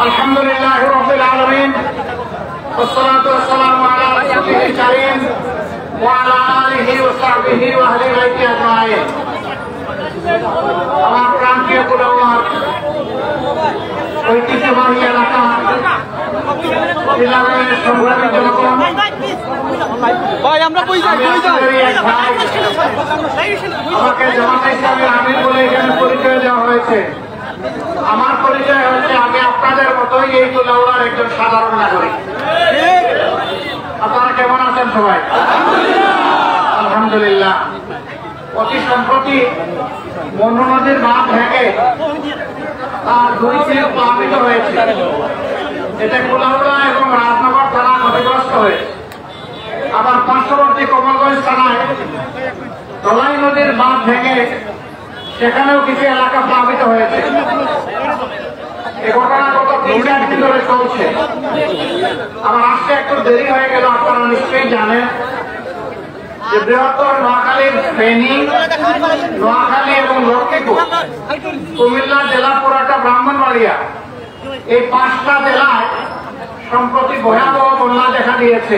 আলহামদুলিল্লাহ রাব্বিল আলামিন والصلاه والسلام على رسوله الكريم وعلى اله وصحبه واهل بيته اجمعين আমার প্রান্তীয় কুলাউয়ার ঐতিহ্যবাহী এলাকা ইলাকার সংগ্রামী জনগণ ভাই আমরা কই যাই আমাকে জামাতে ইসলামের আমির বলে এখানে পরিচয় দেওয়া হয়েছে। আমার পরিচয় হচ্ছে আমি আপনাদের মতোই এই কুলাউয়ার একজন সাধারণ নাগরিক। আপনারা কেমন আছেন সবাই? আলহামদুলিল্লাহ। অতি সম্প্রতি মনু নদীর বাঁধ ভেঙে তার দুই তীর প্লাবিত হয়েছে। এতে কুলাউড়া এবং রাজনগর থানা ক্ষতিগ্রস্ত হয়েছে। আবার পার্শ্ববর্তী কমলগঞ্জ থানায় ধলাই নদীর বাঁধ ভেঙে সেখানেও কিছু এলাকা প্লাবিত হয়েছে। এই ঘটনা গত 3-4 দিন ধরে চলছে। আমার আসতে একটু দেরি হয়ে গেল। আপনারা নিশ্চয়ই জানেন যে বৃহত্তর নোয়াখালীর ফেনী, নোয়াখালী এবং লক্ষ্মীপুর, কুমিল্লা জেলা পুরাটা ব্রাহ্মণবাড়িয়া, এই 5টা জেলায় সম্প্রতি ভয়াবহ বন্যা দেখা দিয়েছে।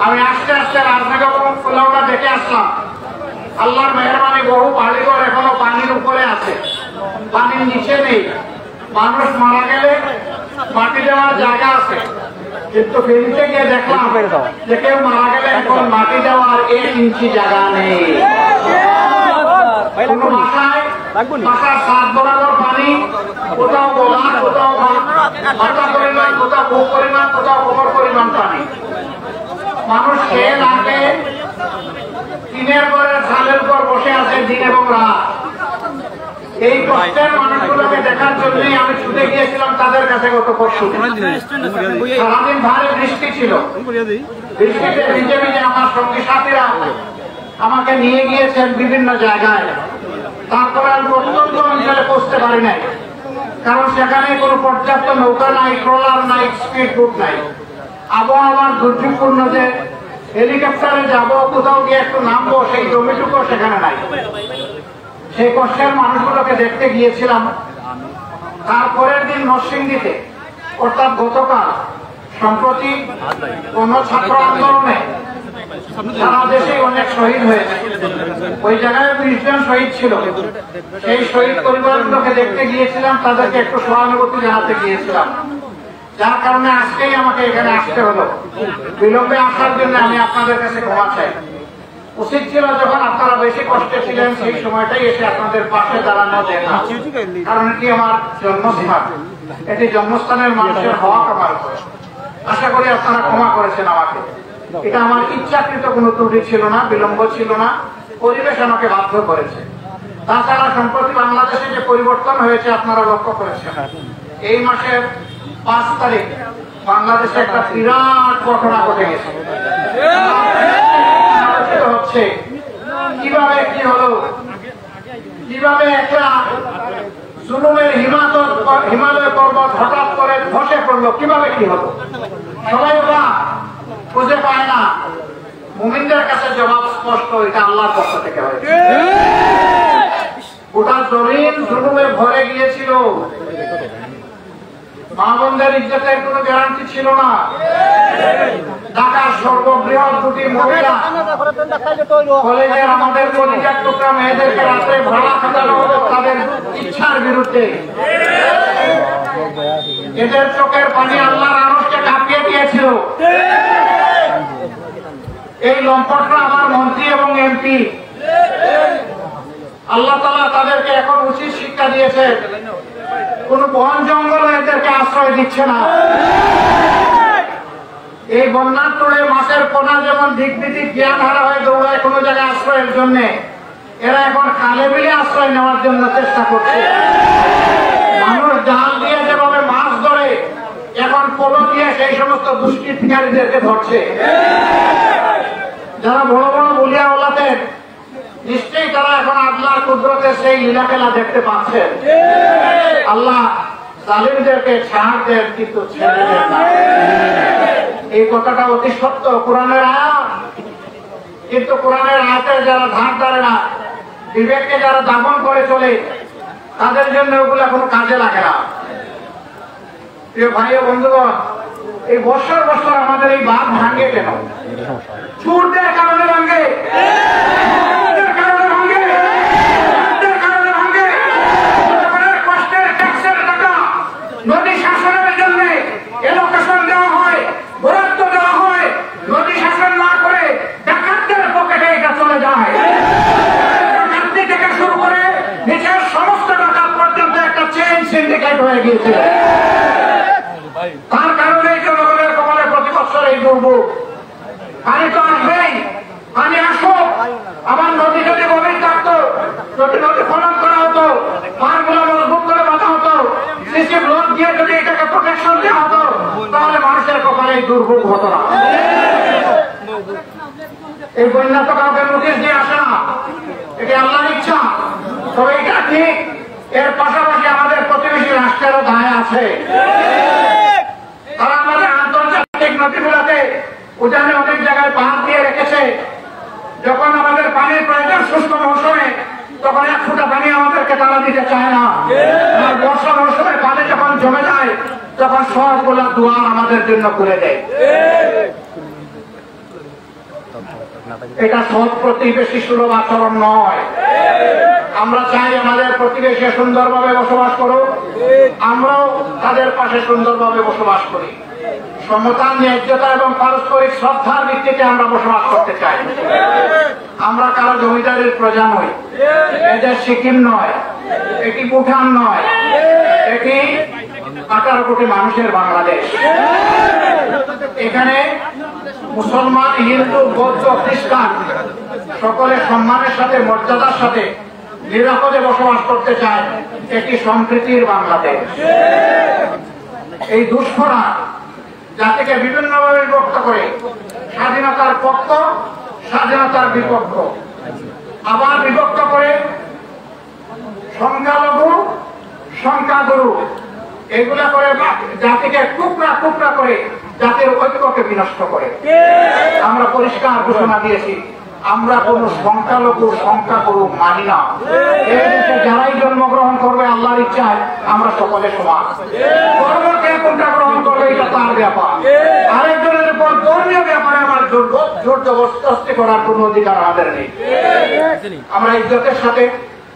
আমি আস্তে আস্তে রাজনগর এবং কুলাউড়া দেখে আসলাম। আল্লাহর মেহরবানি বহু বাড়িঘর এখনো পানির উপরে আছে, পানির নিচে নেই। মানুষ মারা গেলে মাটি দেওয়ার জায়গা আছে, কিন্তু ফেরিতে গিয়ে দেখলাম যে কেউ মারা গেলে এখন মাটি দেওয়ার 1 ইঞ্চি জায়গা নেই। কোন বাসার ছাদ বরাবর পানি, কোথাও গোলা, কোথাও মাথা পরিমাণ, কোথাও বুক পরিমাণ, কোথাও কোমর পরিমাণ পানি। মানুষ খেয়ে না খেয়ে টিনের ঘরের ছাদের উপর বসে আছে দিন এবং রাত। এই কষ্টের মানুষগুলোকে দেখার জন্যই আমি ছুটে গিয়েছিলাম তাদের কাছে গত পরশু। সারাদিন ভারী বৃষ্টি ছিল। বৃষ্টিতে ভিজে ভিজে আমার সঙ্গী সাথীরা আমাকে নিয়ে গিয়েছেন বিভিন্ন জায়গায়। তারপরে আমি অত্যন্ত অঞ্চলে পৌঁছতে পারি নাই, কারণ সেখানে কোনো পর্যাপ্ত নৌকা নাই, ট্রলার নাই, স্পিড বোট নাই। আবহাওয়ার দুর্যোগপূর্ণ যে হেলিকপ্টারে যাব, কোথাও গিয়ে একটু নামবো, সেই জমিটুকু সেখানে নাই। সেই কষ্টের মানুষগুলোকে দেখতে গিয়েছিলাম। তারপরের দিন নরসিংদীতে, অর্থাৎ গতকাল, সম্প্রতি কোন ছাত্র আন্দোলনে সারা দেশে অনেক শহীদ হয়েছে। ওই জায়গায় 20 জন শহীদ ছিল। সেই শহীদ পরিবারগুলোকে দেখতে গিয়েছিলাম, তাদেরকে একটু সহানুভূতি জানাতে গিয়েছিলাম। যার কারণে আজকেই আমাকে এখানে আসতে হলো। বিলম্বে আসার জন্য আমি আপনাদের কাছে ক্ষমা চাই। উচিত ছিল যখন আপনারা বেশি কষ্টে ছিলেন সেই সময়টাই এসে আপনাদের পাশে দাঁড়ানো দেখা, কারণ এটি আমার জন্মস্থান, এটি জন্মস্থানের মানুষের হওয়া আমার উপরে। আশা করি আপনারা ক্ষমা করেছেন আমাকে। এটা আমার ইচ্ছাকৃত কোনো ত্রুটি ছিল না, বিলম্ব ছিল না, পরিবেশ আমাকে বাধ্য করেছে। তাছাড়া সম্প্রতি বাংলাদেশে যে পরিবর্তন হয়েছে আপনারা লক্ষ্য করেছেন। এই মাসের 5 তারিখ বাংলাদেশে একটা বিরাট ঘটনা ঘটে গেছে। হচ্ছে কিভাবে কি হলো, কিভাবে একটা জুলুমের হিমালয় পর্বত হঠাৎ করে ধসে পড়লো, কিভাবে কি হলো সবাই ওরা খুঁজে পায় না। মুমিনদের কাছে জবাব স্পষ্ট, এটা আল্লাহর পক্ষ থেকে হয়েছে। গোটা জমিন জুলুমে ভরে গিয়েছিল। মা বোনদের ইজ্জতের কোনো গ্যারান্টি ছিল না। ঢাকার সর্ববৃহৎ 2টি মহিলা কলেজের আমাদের কলিজার টুকরা মেয়েদেরকে রাত্রে ভাড়া খাটানো হলো তাদের ইচ্ছার বিরুদ্ধে। এদের চোখের পানি আল্লাহর আরশকে কাঁপিয়ে দিয়েছিল। এই লম্পটরা আমার মন্ত্রী এবং এমপি। আল্লাহ তাআলা তাদেরকে এখন উচিত শিক্ষা দিয়েছে। কোন বন জঙ্গল এদেরকে আশ্রয় দিচ্ছে না। এই বন্যার তোড়ে মাছের পোনা যেমন দিক বিদিক জ্ঞান হারা হয়ে দৌড়ায় কোন জায়গায় আশ্রয়ের জন্য, এরা এখন খালে বিলে আশ্রয় নেওয়ার জন্য চেষ্টা করছে। মানুষ জাল দিয়ে যেভাবে মাছ ধরে, এখন পোলো দিয়ে সেই সমস্ত দুষ্কৃতিকারীদেরকে ধরছে। যারা বড় বড় বলিয়াওয়ালাদের, নিশ্চয়ই তারা এখন আল্লাহর কুদরতের সেই লীলা খেলা দেখতে পাচ্ছেন। আল্লাহ জালিমদেরকে ছাড় দেন, কিন্তু ছেড়ে দেন না। এই কথাটা অতি সত্য, কোরআনের আয়াত। কিন্তু কোরআনের আয়াতের যারা ধার ধারে না, বিবেককে যারা দামন করে চলে, তাদের জন্য ওগুলা কোনো কাজে লাগে না। প্রিয় ভাই ও বন্ধুগণ, এই বছর বছর আমাদের এই বাঁধ ভাঙে কেন? চুরদের কারণে ভাঙে, কষ্টের ট্যাক্সের টাকা নদী শাসনের জন্য এলোকেশন দেওয়া হয়, বরাদ্দ দেওয়া হয়, নদী শাসন না করে ডাকাতদের পকেটে এটা চলে যায়। ডাকাতি থেকে শুরু করে নিচের সমস্ত ডাকাত পর্যন্ত একটা চেইন সিন্ডিকেট হয়ে গিয়েছে। তার কারণে জনগণের কপালে প্রতি বছর এই দুর্ভোগ। পানি তো আসবেই, পানি আসুক। আমার নদী যদি গভীর থাকতো, যদি নদী খনন করা হতো, পাহাড়গুলো মজবুত করে বাঁধা হতো, সিসি ব্লক দিয়ে যদি এটাকে প্রোটেকশন দেওয়া হতো, তাহলে মানুষের কপালে এই দুর্ভোগ হতো না। এই বন্যা তো কাউকে নোটিশ দিয়ে আসে না, এটি আল্লাহর ইচ্ছা। তবে এটা ঠিক, এর পাশাপাশি আমাদের প্রতিবেশী রাষ্ট্রেরও দায় আছে। তারা আমাদের আন্তর্জাতিক নদীগুলোতে উজানে অনেক জায়গায় পাহাড় দিয়ে রেখেছে। যখন আমাদের পানির প্রয়োজন শুষ্ক মৌসুমে, তখন এক ফুটা পানি আমাদেরকে তারা দিতে চায় না। আর বর্ষা মৌসুমে পানি যখন জমে যায়, তখন সবগুলা দুয়ার আমাদের জন্য খুলে দেয়। এটা সব প্রতিবেশী সুলভ আচরণ নয়। আমরা চাই আমাদের প্রতিবেশী সুন্দরভাবে বসবাস করুক, আমরাও তাদের পাশে সুন্দরভাবে বসবাস করি। সমতা, ন্যায্যতা এবং পারস্পরিক শ্রদ্ধার ভিত্তিতে আমরা বসবাস করতে চাই। আমরা কারো জমিদারের প্রজা নই, এদের সিকিম নয়, এটি ভুটান নয়, এটি 18 কোটি মানুষের বাংলাদেশ। এখানে মুসলমান, হিন্দু, বৌদ্ধ, খ্রিস্টান সকলে সম্মানের সাথে, মর্যাদার সাথে নিরাপদে বসবাস করতে চায়। এটি সম্প্রীতির বাংলাদেশ। এই দুষ্করা জাতিকে বিভিন্নভাবে বিভক্ত করে, স্বাধীনতার পক্ষ, স্বাধীনতার বিপক্ষ, আবার বিভক্ত করে সংখ্যালঘু, সংখ্যাগুরু, এগুলা করে জাতিকে টুকরা টুকরা করে জাতির ঐক্যকে বিনষ্ট করে। আমরা পরিষ্কার ঘোষণা দিয়েছি, আমরা কোন সংখ্যালঘু, সংখ্যাগুরু মানি না। এই দেশে যারাই জন্মগ্রহণ করবে আল্লাহর ইচ্ছায়, আমরা সকলে সমান। ধর্মকে কোনটা গ্রহণ করবে এটা তার ব্যাপার। আরেকজনের উপর ধর্মীয় ব্যাপারে আমার জোর জবরদস্তি করার কোন অধিকার আমাদের নেই। আমরা ইজ্জতের সাথে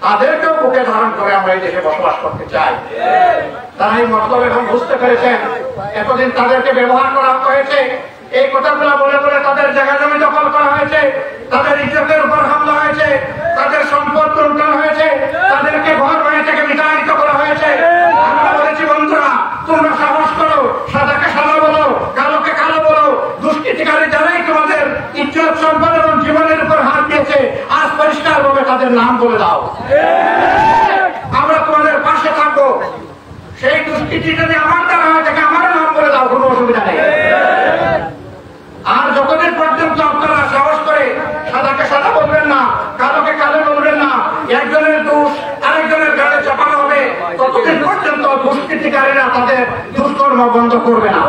তাদেরকেও বুকে ধারণ করে আমরা এই দেশে বসবাস করতে চাই। তারা এই মতলব এখন বুঝতে পেরেছেন। এতদিন তাদেরকে ব্যবহার করা হয়েছে, এই কথাগুলো বলে বলে তাদের জায়গা জমি দখল করা হয়েছে, তাদের ইজ্জতের উপর হামলা হয়েছে, তাদের সম্পদ লুণ্ঠন হয়েছে, তাদেরকে ঘর বাড়ি থেকে বিতাড়িত করা হয়েছে। আমরা বলেছি, বন্ধুরা তোমরা সাহস করো, সাদাকে সাদা বলো, কালোকে কালো বলো। দুষ্কৃতিকারী যারাই তোমাদের ইজ্জত, সম্পদ এবং জীবনের উপর হাত দিয়েছে, আজ পরিষ্কার ভাবে তাদের নাম বলে দাও। আমরা তোমাদের পাশে থাকবো। সেই দুষ্কৃতি যদি আমার দ্বারা হয়, তাকে আমার নাম বলে দাও, কোনো অসুবিধা নেই। আর যতদিন পর্যন্ত আপনারা সাহস করে সাদাকে সাদা বলবেন না, কালোকে কালো বলবেন না, একজনের দোষ আরেকজনের গায়ে চাপানো হবে, ততদিন পর্যন্ত দুষ্কৃতিকারীরা তাদের দুষ্কর্ম বন্ধ করবে না।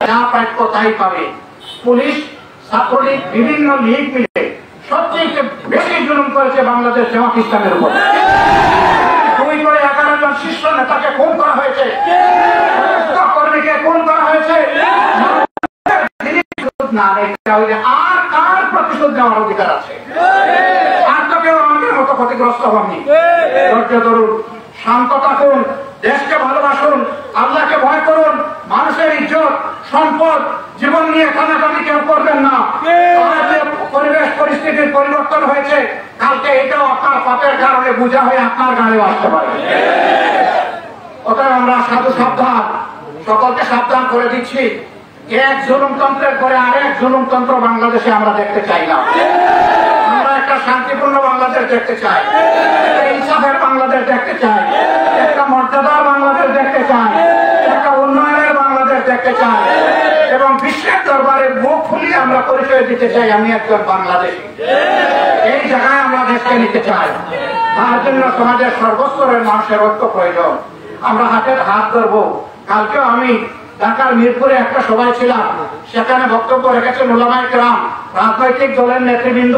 যা প্রাপ্য তাই পাবে। পুলিশ, ছাত্রলীগ, বিভিন্ন লীগ মিলে সবচেয়ে বেশি জুলুম করেছে বাংলাদেশ জামাত ইসলামের উপর। 2 করে 11 জন শীর্ষ নেতাকে খুন করা হয়েছে, কর্মীকে খুন করা হয়েছে। আর কার প্রতিশোধ নেওয়ার অধিকার আছে? আর তো কেউ আমাদের মতো ক্ষতিগ্রস্ত হননি। ধৈর্য ধরুন, শান্ত থাকুন, দেশকে ভালোবাসুন, আল্লাহকে ভয় করুন। মানুষের ইজ্জত, সম্পদ, জীবন নিয়ে টানাটানি কেউ করবেন না। পরিবেশ পরিস্থিতির পরিবর্তন হয়েছে, কালকে এটাও আপনার পাপের কারণে বোঝা হয়ে আপনার গাড়িও আসতে পারে। অতএব আমরা সাধু সাবধান, সকলকে সাবধান করে দিচ্ছি। এক জুলুমতন্ত্রের পরে আরেক জুলুমতন্ত্র বাংলাদেশে আমরা দেখতে চাই না। আমরা একটা শান্তিপূর্ণ বাংলাদেশ দেখতে চাই, একটা ইনসাফের বাংলাদেশ দেখতে চাই, একটা মর্যাদার বাংলাদেশ দেখতে চাই, একটা উন্নয়নের বাংলাদেশ দেখতে চাই এবং বিশ্বের দরবারে মুখ ফুলিয়ে আমরা পরিচয় দিতে চাই আমি একজন বাংলাদেশী। এই জায়গায় আমরা দেশকে নিতে চাই। তার জন্য সমাজের সর্বস্তরের মানুষের ঐক্য প্রয়োজন। আমরা হাতের হাত ধরবো। কালকেও আমি ঢাকার মিরপুরে একটা সভায় ছিলাম, সেখানে বক্তব্য রেখেছেন উলামায়ে কেরাম, রাজনৈতিক দলের নেতৃবৃন্দ,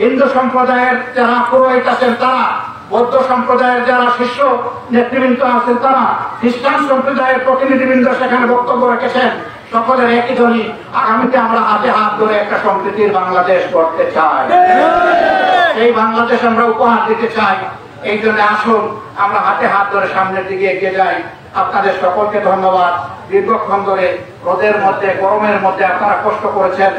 হিন্দু সম্প্রদায়ের যারা পুরোহিত আছেন তারা, বৌদ্ধ সম্প্রদায়ের যারা শিষ্য নেতৃবৃন্দ আছেন তারা, খ্রিস্টান সম্প্রদায়ের প্রতিনিধিবৃন্দ সেখানে বক্তব্য রেখেছেন। সকলের একই ধ্বনি, আগামীতে আমরা হাতে হাত ধরে একটা সম্প্রীতির বাংলাদেশ গড়তে চাই, এই বাংলাদেশ আমরা উপহার দিতে চাই। এই জন্য আসুন আমরা হাতে হাত ধরে সামনের দিকে এগিয়ে যাই। আপনাদের সকলকে ধন্যবাদ। দীর্ঘক্ষণ ধরে রোদের মধ্যে, গরমের মধ্যে আপনারা কষ্ট করেছেন,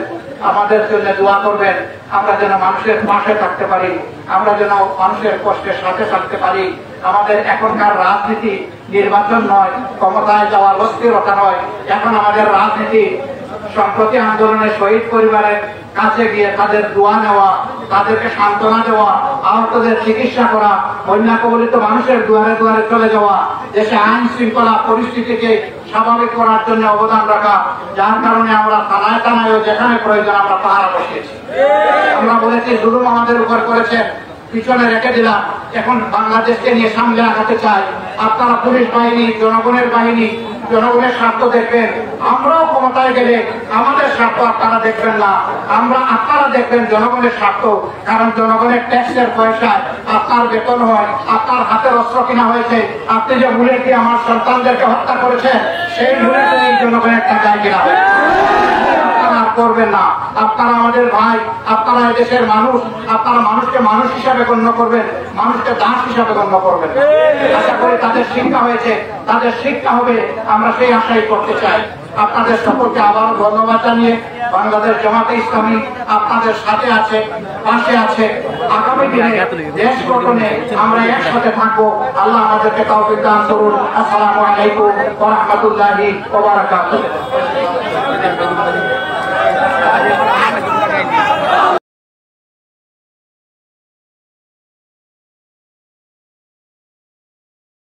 আমাদের জন্য দোয়া করবেন, আমরা যেন মানুষের পাশে থাকতে পারি, আমরা যেন মানুষের কষ্টের সাথে থাকতে পারি। আমাদের এখনকার রাজনীতি নির্বাচন নয়, ক্ষমতায় যাওয়ার অস্থিরতা নয়, এখন আমাদের রাজনীতি সম্প্রতি আন্দোলনের শহীদ পরিবারের কাছে গিয়ে তাদের দোয়া নেওয়া, তাদেরকে সান্ত্বনা দেওয়া, আহতদের চিকিৎসা করা, বন্যা কবলিত মানুষের দুয়ারে দুয়ারে চলে যাওয়া, দেশে আইন শৃঙ্খলা পরিস্থিতিকে স্বাভাবিক করার জন্য অবদান রাখা। যার কারণে আমরা থানায় থানায় যেখানে প্রয়োজন আমরা পাহারা বসিয়েছি। আমরা বলেছি জুলুম আমাদের উপর করেছেন, পিছনে রেখে দিলাম, এখন বাংলাদেশকে নিয়ে সামনে আগাতে চাই। আপনারা পুলিশ বাহিনী, জনগণের বাহিনী, জনগণের স্বার্থ দেখবেন। আমরাও ক্ষমতায় গেলে আমাদের স্বার্থ আপনারা দেখবেন না, আপনারা দেখবেন জনগণের স্বার্থ। কারণ জনগণের ট্যাক্সের পয়সায় আপনার বেতন হয়, আপনার হাতের অস্ত্র কিনা হয়েছে। আপনি যে ভুলে কি আমার সন্তানদেরকে হত্যা করেছেন, সেই ভুলে এই জনগণের টাকায় কিনা হয়, করবেন না। আপনারা আমাদের ভাই, আপনারা দেশের মানুষ, আপনারা মানুষকে মানুষ হিসাবে গণ্য করবেন, মানুষকে দাস হিসাবে গণ্য করবেন। আশা করি তাদের শিক্ষা হয়েছে, তাদের শিক্ষা হবে, আমরা সেই আশাই করতে চাই। আপনাদের সকলকে আবারও ধন্যবাদ জানিয়ে বাংলাদেশ জামাতে ইসলামী আপনাদের সাথে আছে, পাশে আছে। আগামী দিনে দেশ গঠনে আমরা একসাথে থাকবো। আল্লাহ আমাদেরকে তৌফিক দান করুন। আসসালামু আলাইকুম ওয়া রাহমাতুল্লাহি ওয়া বারাকাতুহু।